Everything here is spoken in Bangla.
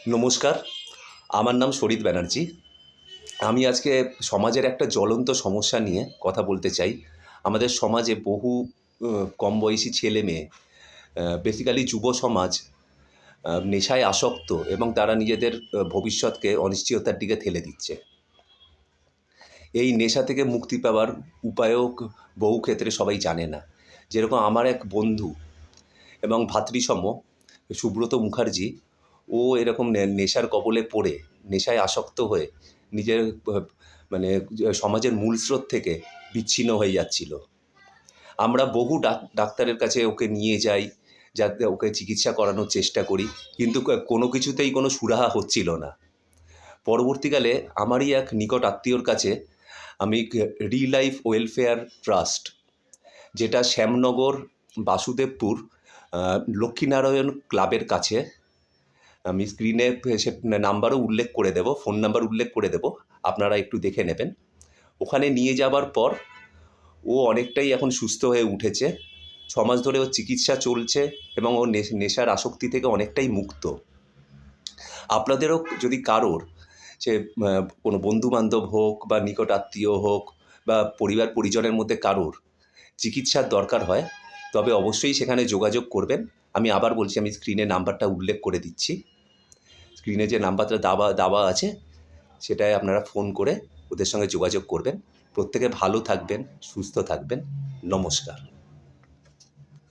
নমস্কার, আমার নাম শরীদ ব্যানার্জি। আমি আজকে সমাজের একটা জ্বলন্ত সমস্যা নিয়ে কথা বলতে চাই। আমাদের সমাজে বহু কম বয়সী ছেলেমেয়ে, বেসিক্যালি যুব সমাজ নেশায় আসক্ত এবং তারা নিজেদের ভবিষ্যৎকে অনিশ্চয়তার দিকে ঠেলে দিচ্ছে। এই নেশা থেকে মুক্তি পাওয়ার উপায়ও বহু ক্ষেত্রে সবাই জানে না। যেরকম আমার এক বন্ধু এবং ভ্রাতৃসম সুব্রত মুখার্জি, ও এরকম নেশার কবলে পড়ে, নেশায় আসক্ত হয়ে নিজের মানে সমাজের মূল স্রোত থেকে বিচ্ছিন্ন হয়ে যাচ্ছিল। আমরা বহু ডাক্তারের কাছে ওকে নিয়ে যাই, যাতে ওকে চিকিৎসা করানোর চেষ্টা করি, কিন্তু কোনো কিছুতেই কোনো সুরাহা হচ্ছিল না। পরবর্তীকালে আমারই এক নিকট আত্মীয়র কাছে আমি রিলাইফ ওয়েলফেয়ার ট্রাস্ট, যেটা শ্যামনগর বাসুদেবপুর লক্ষ্মীনারায়ণ ক্লাবের কাছে, আমি স্ক্রিনে সে নাম্বারও উল্লেখ করে দেব, ফোন নাম্বার উল্লেখ করে দেব, আপনারা একটু দেখে নেবেন। ওখানে নিয়ে যাবার পর ও অনেকটাই এখন সুস্থ হয়ে উঠেছে। 6 মাস ধরে ওর চিকিৎসা চলছে এবং ও নেশার আসক্তি থেকে অনেকটাই মুক্ত। আপনাদেরও যদি কারোর সে কোনো বন্ধুবান্ধব হোক বা নিকট আত্মীয় হোক বা পরিবার পরিজনের মধ্যে কারোর চিকিৎসার দরকার হয়, তবে অবশ্যই সেখানে যোগাযোগ করবেন। আমি আবার বলছি, আমি স্ক্রিনে নাম্বারটা উল্লেখ করে দিচ্ছি। স্ক্রিনে যে নাম্বারটা দেওয়া আছে, সেটায় আপনারা ফোন করে ওদের সঙ্গে যোগাযোগ করবেন। প্রত্যেকে ভালো থাকবেন, সুস্থ থাকবেন। নমস্কার।